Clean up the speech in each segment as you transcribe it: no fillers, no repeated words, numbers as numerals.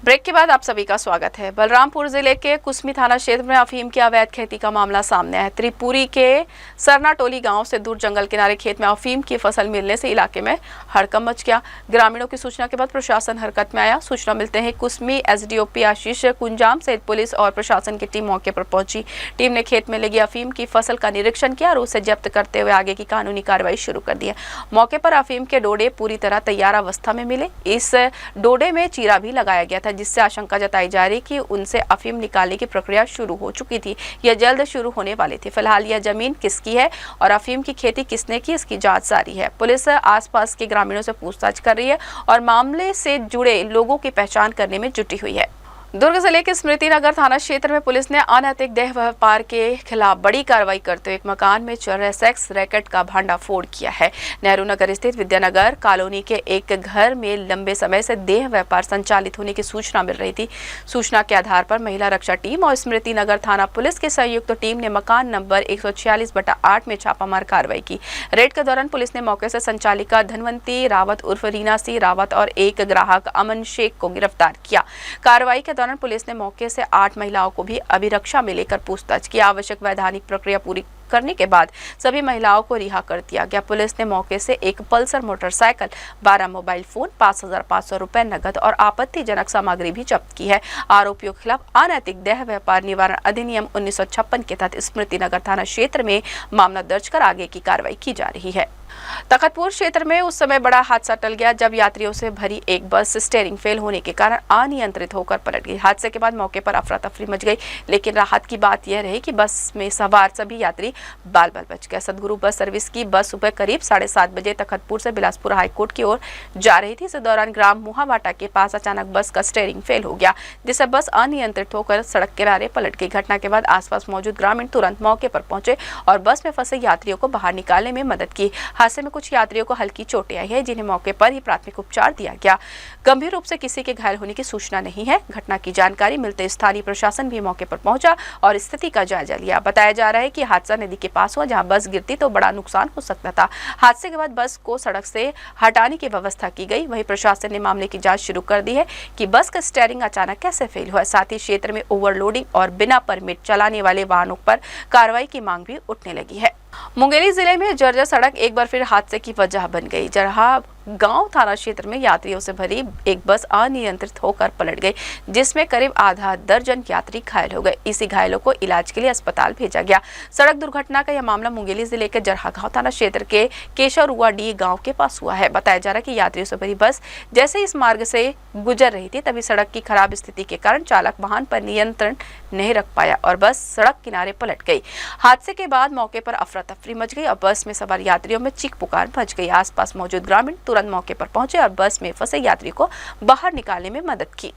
Break के बाद आप सभी का स्वागत है। बलरामपुर जिले के कुसमी थाना क्षेत्र में अफीम की अवैध खेती का मामला सामने आया है। त्रिपुरी के सरना टोली गांव से दूर जंगल किनारे खेत में अफीम की फसल मिलने से इलाके में हड़कंप मच गया। ग्रामीणों की सूचना के बाद प्रशासन हरकत में आया। सूचना मिलते ही कुसमी एसडीओपी आशीष कुंजाम सहित पुलिस और प्रशासन की टीम मौके पर पहुंची। टीम ने खेत में लगी अफीम की फसल का निरीक्षण किया और उसे जब्त करते हुए आगे की कानूनी कार्रवाई शुरू कर दी है। मौके पर अफीम के डोडे पूरी तरह तैयार अवस्था में मिले। इस डोडे में चीरा भी लगाया गया था, जिससे आशंका जताई जा रही कि उनसे अफीम निकालने की प्रक्रिया शुरू हो चुकी थी। यह जल्द शुरू होने वाली थी। फिलहाल यह जमीन किसकी है और अफीम की खेती किसने की, इसकी जांच जारी है। पुलिस आसपास के ग्रामीणों से पूछताछ कर रही है और मामले से जुड़े लोगों की पहचान करने में जुटी हुई है। दुर्ग जिले के स्मृति नगर थाना क्षेत्र में पुलिस ने अनैतिक देह व्यापार के खिलाफ बड़ी कार्रवाई करते हुए एक मकान में चल रहे सेक्स रैकेट का भंडाफोड़ किया है। नेहरू नगर स्थित विद्यानगर कॉलोनी के एक घर में लंबे समय से देह व्यापार संचालित होने की सूचना मिल रही थी। सूचना के आधार पर महिला रक्षा टीम और स्मृति नगर थाना पुलिस की संयुक्त टीम ने मकान नंबर 146/8 में छापामार कार्रवाई की। रेड के दौरान पुलिस ने मौके से संचालिका धनवंती रावत उर्फ रीना सी रावत और एक ग्राहक अमन शेख को गिरफ्तार किया। कार्रवाई के दौरान पुलिस ने मौके से 8 महिलाओं को भी अभिरक्षा में लेकर पूछताछ की। आवश्यक वैधानिक प्रक्रिया पूरी करने के बाद सभी महिलाओं को रिहा कर दिया गया। पुलिस ने मौके से एक पल्सर मोटरसाइकिल, 12 मोबाइल फोन, 5,500 रुपए नकद और आपत्तिजनक सामग्री भी जब्त की है। आरोपियों के खिलाफ अनैतिक देह व्यापार निवारण अधिनियम 1956 के तहत स्मृति नगर थाना क्षेत्र में मामला दर्ज कर आगे की कार्रवाई की जा रही है। तखतपुर क्षेत्र में उस समय बड़ा हादसा टल गया जब यात्रियों से भरी एक बस स्टीयरिंग फेल होने के कारण अनियंत्रित होकर पलट गई। हादसे के बाद मौके पर अफरा तफरी मच गई, लेकिन राहत की बात यह रही कि बस में सवार सभी यात्री बाल बाल बच गए। सदगुरु बस सर्विस की बस सुबह करीब 7:30 बजे तखतपुर से बिलासपुर हाईकोर्ट की ओर जा रही थी। इस दौरान ग्राम मुहावाटा के पास अचानक बस का स्टीयरिंग फेल हो गया, जिससे बस अनियंत्रित होकर सड़क किनारे पलट गई। घटना के बाद आसपास मौजूद ग्रामीण तुरंत मौके पर पहुंचे और बस में फंसे यात्रियों को बाहर निकालने में मदद की। हादसे में कुछ यात्रियों को हल्की चोटें आई है, जिन्हें मौके पर ही प्राथमिक उपचार दिया गया। गंभीर रूप से किसी के घायल होने की सूचना नहीं है। घटना की जानकारी मिलते स्थानीय प्रशासन भी मौके पर पहुंचा और स्थिति का जायजा लिया। बताया जा रहा है कि हादसा नदी के पास हुआ, जहां बस गिरती तो बड़ा नुकसान हो सकता था। हादसे के बाद बस को सड़क से हटाने की व्यवस्था की गई। वहीं प्रशासन ने मामले की जांच शुरू कर दी है कि बस का स्टीयरिंग अचानक कैसे फेल हुआ। साथ ही क्षेत्र में ओवरलोडिंग और बिना परमिट चलाने वाले वाहनों पर कार्रवाई की मांग भी उठने लगी है। मुंगेली जिले में जर्जर सड़क एक बार फिर हादसे की वजह बन गई। जरहा गांव थाना क्षेत्र में यात्रियों से भरी एक बस अनियंत्रित होकर पलट गई, जिसमें करीब आधा दर्जन यात्री घायल हो गए। इसी घायलों को इलाज के लिए अस्पताल भेजा गया। सड़क दुर्घटना का यह मामला मुंगेली जिले के जरहा गांव थाना क्षेत्र के केशरुआडी गांव के पास हुआ है। बताया जा रहा है कि यात्रियों से भरी बस जैसे इस मार्ग से गुजर रही थी, तभी सड़क की खराब स्थिति के कारण चालक वाहन पर नियंत्रण नहीं रख पाया और बस सड़क किनारे पलट गई। हादसे के बाद मौके पर अफरा तफरी मच गई और बस में सवार यात्रियों में चीख पुकार मच गई। आसपास मौजूद ग्रामीण तुरंत मौके पर पहुंचे और बस में फंसे यात्री को बाहर निकालने में मदद की।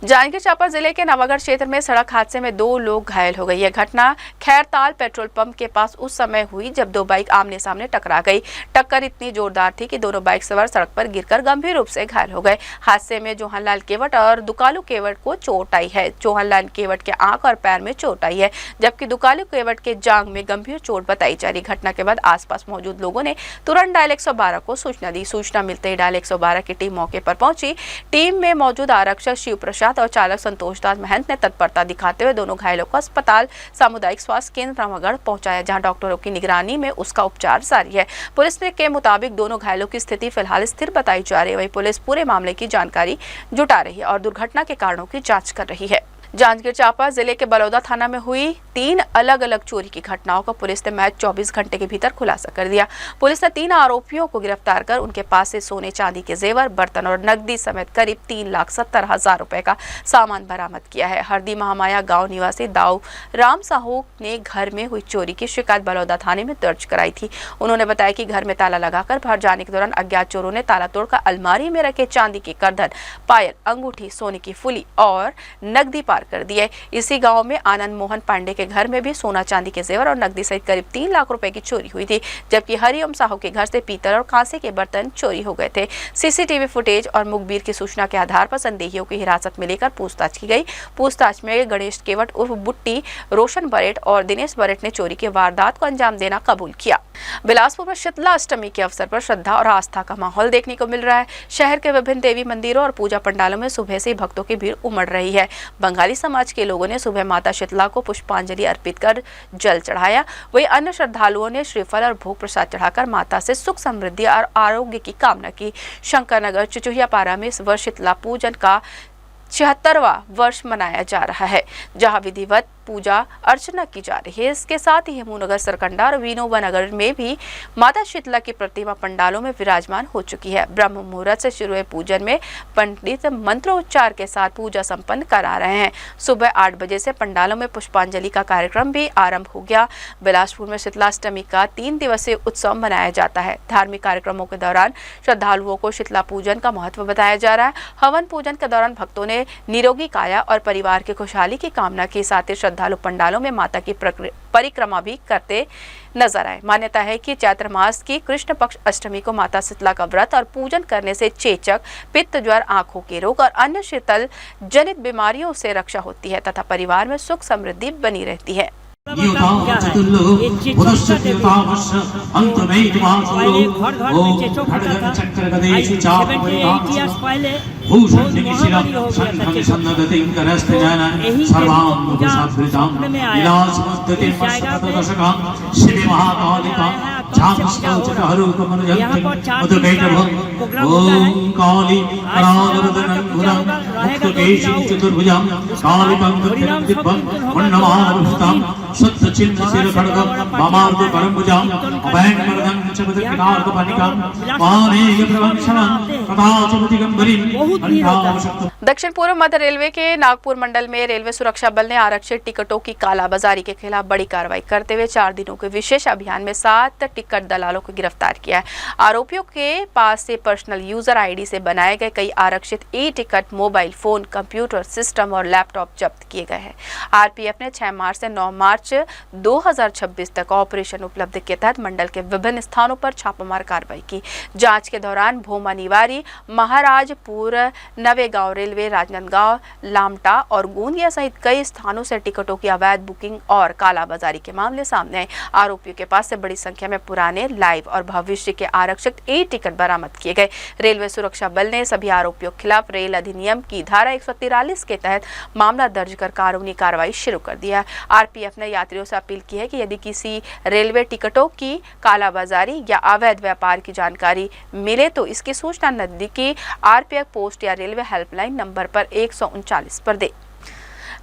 जांजगीर चांपा जिले के नवागढ़ क्षेत्र में सड़क हादसे में 2 लोग घायल हो गए। यह घटना खैरताल पेट्रोल पंप के पास उस समय हुई जब 2 बाइक आमने सामने टकरा गई। टक्कर इतनी जोरदार थी कि दोनों बाइक सवार सड़क पर गिरकर गंभीर रूप से घायल हो गए। हादसे में जोहनलाल केवट और दुकालू केवट को चोट आई है। जोहनलाल केवट के आंख और पैर में चोट आई है, जबकि दुकालू केवट के जांघ में गंभीर चोट बताई जा रही। घटना के बाद आसपास मौजूद लोगों ने तुरंत डायल 112 को सूचना दी। सूचना मिलते ही डायल 112 की टीम मौके पर पहुंची। टीम में मौजूद आरक्षक शिव प्रसाद और चालक संतोषदास महंत ने तत्परता दिखाते हुए दोनों घायलों को अस्पताल सामुदायिक स्वास्थ्य केंद्र नवागढ़ पहुंचाया, जहां डॉक्टरों की निगरानी में उसका उपचार जारी है। पुलिस के मुताबिक दोनों घायलों की स्थिति फिलहाल स्थिर बताई जा रही है। वहीं पुलिस पूरे मामले की जानकारी जुटा रही है और दुर्घटना के कारणों की जांच कर रही है। जांजगीर चांपा जिले के बलौदा थाना में हुई 3 अलग अलग चोरी की घटनाओं का पुलिस ने महज 24 घंटे के भीतर खुलासा कर दिया। पुलिस ने 3 आरोपियों को गिरफ्तार कर उनके पास से सोने चांदी के जेवर, बर्तन और नकदी समेत करीब 3,70,000 रुपए का सामान बरामद किया है। हरदी महामाया गांव निवासी दाऊ राम साहू ने घर में हुई चोरी की शिकायत बलौदा थाने में दर्ज कराई थी। उन्होंने बताया कि घर में ताला लगाकर बाहर जाने के दौरान अज्ञात चोरों ने ताला तोड़कर अलमारी में रखे चांदी के करधन, पायल, अंगूठी, सोने की फुली और नकदी पार कर दिए। इसी गांव में आनंद मोहन पांडे के घर में भी सोना चांदी के जेवर और नकदी सहित करीब 3 लाख रुपए की चोरी हुई थी, जबकि हरिओम साहू के घर से पीतल और कांसे के बर्तन चोरी हो गए थे। सीसीटीवी फुटेज और मुखबिर की सूचना के आधार पर संदेहियों की हिरासत में लेकर पूछताछ की गई। पूछताछ में गणेश केवट उर्फ बुट्टी, रोशन बरेट और दिनेश बरेट ने चोरी की वारदात को अंजाम देना कबूल किया। बिलासपुर में शीतला अष्टमी के अवसर पर श्रद्धा और आस्था का माहौल देखने को मिल रहा है। शहर के विभिन्न देवी मंदिरों और पूजा पंडालों में सुबह से ही भक्तों की भीड़ उमड़ रही है। बंगाली समाज के लोगों ने सुबह माता शीतला को पुष्पांजलि अर्पित कर जल चढ़ाया। वहीं अन्य श्रद्धालुओं ने श्रीफल और भोग प्रसाद चढ़ाकर माता से सुख समृद्धि और आरोग्य की कामना की। शंकरनगर चुचुहियापारा में इस वर्ष शीतला पूजन का 76वां वर्ष मनाया जा रहा है, जहां विधिवत पूजा अर्चना की जा रही है। इसके साथ ही हेमूनगर, सरकंडा और विनोबा नगर में भी माता शीतला की प्रतिमा पंडालों में विराजमान हो चुकी है। ब्रह्म मुहूर्त से शुरू हुए पूजन में पंडित मंत्रोच्चार के साथ पूजा संपन्न करा रहे हैं। सुबह 8 बजे से पंडालों में पुष्पांजलि का कार्यक्रम भी आरंभ हो गया। बिलासपुर में शीतलाष्टमी का 3 दिवसीय उत्सव मनाया जाता है। धार्मिक कार्यक्रमों के दौरान श्रद्धालुओं को शीतला पूजन का महत्व बताया जा रहा है। हवन पूजन के दौरान भक्तों ने निरोगी काया और परिवार की खुशहाली की कामना की। साथ ही श्रद्धालु पंडालों में माता की परिक्रमा भी करते नजर आए। मान्यता है कि चैत्र मास की कृष्ण पक्ष अष्टमी को माता शीतला का व्रत और पूजन करने से चेचक, पित्त ज्वर, आंखों के रोग और अन्य शीतल जनित बीमारियों से रक्षा होती है तथा परिवार में सुख समृद्धि बनी रहती है। दक्षिण पूर्व मध्य रेलवे के नागपुर मंडल में रेलवे सुरक्षा बल ने आरक्षित टिकटों की कालाबाजारी के खिलाफ बड़ी कार्रवाई करते हुए 4 दिनों के विशेष अभियान में 7 टिकट दलालों को गिरफ्तार किया है। आरोपियों के पास से पर्सनल यूजर आईडी से बनाए गए कई आरक्षित e-ticket, mobile phone, computer system और लैपटॉप जब्त किए गए हैं। आरपीएफ ने 6 मार्च से 9 मार्च 2026 तक ऑपरेशन उपलब्धि के तहत मंडल के विभिन्न स्थानों पर छापामार कार्रवाई की। जांच के दौरान भोमा निवारी, महाराजपुर, नवेगांव रेलवे, राजनांदगांव, लामटा और गोंदिया सहित कई स्थानों से टिकटों की अवैध बुकिंग और कालाबाजारी के मामले सामने आए। आरोपियों के पास से बड़ी संख्या में पुराने, लाइव और भविष्य के आरक्षित ई-टिकट बरामद किए गए। रेलवे सुरक्षा बल ने सभी आरोपियों के खिलाफ रेल अधिनियम की धारा 143 के तहत मामला दर्ज कर कानूनी कार्रवाई शुरू कर दिया। आरपीएफ ने यात्रियों से अपील की है कि यदि किसी रेलवे टिकटों की कालाबाजारी या अवैध व्यापार की जानकारी मिले तो इसकी सूचना नजदीकी आरपीएफ पोस्ट या रेलवे हेल्पलाइन नंबर पर 139 पर दे।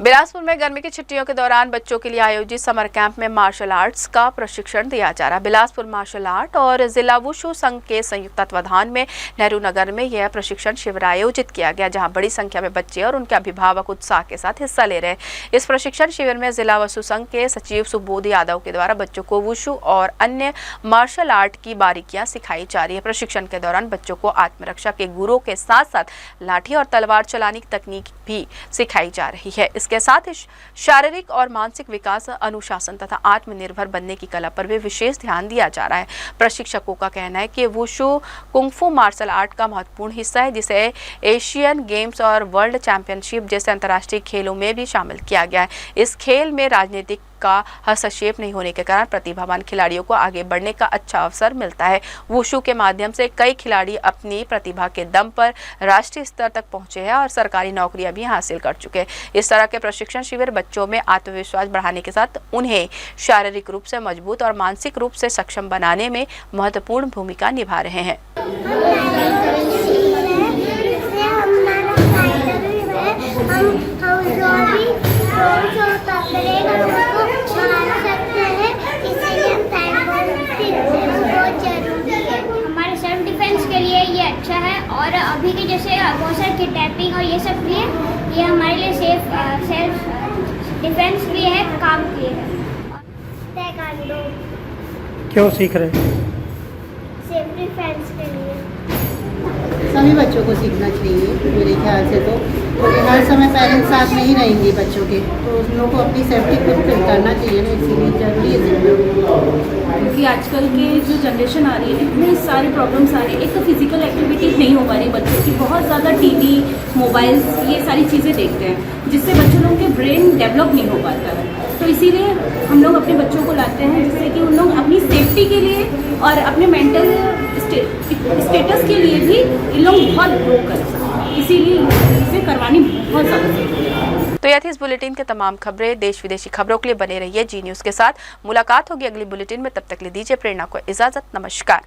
बिलासपुर में गर्मी की छुट्टियों के दौरान बच्चों के लिए आयोजित समर कैंप में मार्शल आर्ट्स का प्रशिक्षण दिया जा रहा है। बिलासपुर मार्शल आर्ट और जिला वुशु संघ के संयुक्त तत्वाधान में नेहरू नगर में यह प्रशिक्षण शिविर आयोजित किया गया, जहां बड़ी संख्या में बच्चे और उनके अभिभावक उत्साह के साथ हिस्सा ले रहे। इस प्रशिक्षण शिविर में जिला वुशु संघ के सचिव सुबोध यादव के द्वारा बच्चों को वुशु और अन्य मार्शल आर्ट की बारीकियां सिखाई जा रही है। प्रशिक्षण के दौरान बच्चों को आत्मरक्षा के गुरों के साथ साथ लाठी और तलवार चलाने की तकनीक भी सिखाई जा रही है। इसके साथ ही शारीरिक और मानसिक विकास, अनुशासन तथा आत्मनिर्भर बनने की कला पर भी विशेष ध्यान दिया जा रहा है। प्रशिक्षकों का कहना है कि वुशु कुंग-फू मार्शल आर्ट का महत्वपूर्ण हिस्सा है, जिसे एशियन गेम्स और वर्ल्ड चैंपियनशिप जैसे अंतर्राष्ट्रीय खेलों में भी शामिल किया गया है। इस खेल में राजनीतिक का हस्तक्षेप नहीं होने के कारण प्रतिभावान खिलाड़ियों को आगे बढ़ने का अच्छा अवसर मिलता है। वुशु के माध्यम से कई खिलाड़ी अपनी प्रतिभा के दम पर राष्ट्रीय स्तर तक पहुंचे हैं और सरकारी नौकरियां भी हासिल कर चुके हैं। इस तरह के प्रशिक्षण शिविर बच्चों में आत्मविश्वास बढ़ाने के साथ उन्हें शारीरिक रूप से मजबूत और मानसिक रूप से सक्षम बनाने में महत्वपूर्ण भूमिका निभा रहे हैं। हमारे सेल्फ डिफेंस के लिए ये अच्छा है और अभी के जैसे बहुत सारे किडनैपिंग और ये सब लिए ये हमारे लिए सेल्फ डिफेंस के लिए है, काम के लिए है। क्यों सीख रहे हैं? सेल्फ डिफेंस के लिए। सभी बच्चों को सीखना चाहिए मेरे ख्याल से तो, क्योंकि हर समय पेरेंट्स साथ में ही रहेंगे बच्चों के, तो उन लोगों को अपनी सेफ्टी खुद करना चाहिए ना, इसीलिए जरूरी है सीखना। क्योंकि आजकल के जो जनरेशन आ रही है इतने सारे प्रॉब्लम्स आ रही है। एक तो फिजिकल एक्टिविटीज़ नहीं हो पा रही बच्चों की, बहुत ज़्यादा टीवी, मोबाइल्स, ये सारी चीज़ें देखते हैं जिससे बच्चों लोगों के ब्रेन डेवलप नहीं हो पाता है। तो इसीलिए हम लोग अपने बच्चों को लाते हैं जिससे कि उन लोग अपनी सेफ्टी के लिए और अपने मेंटल स्टेटस के लिए भी इन लोग बहुत ग्रो कर सकें, इसीलिए इसे करवानी बहुत ज़्यादा ज़रूरी है। तो यह थी इस बुलेटिन के तमाम खबरें। देश विदेशी खबरों के लिए बने रहिए जी न्यूज़ के साथ। मुलाकात होगी अगली बुलेटिन में, तब तक ले दीजिए प्रेरणा को इजाजत। नमस्कार।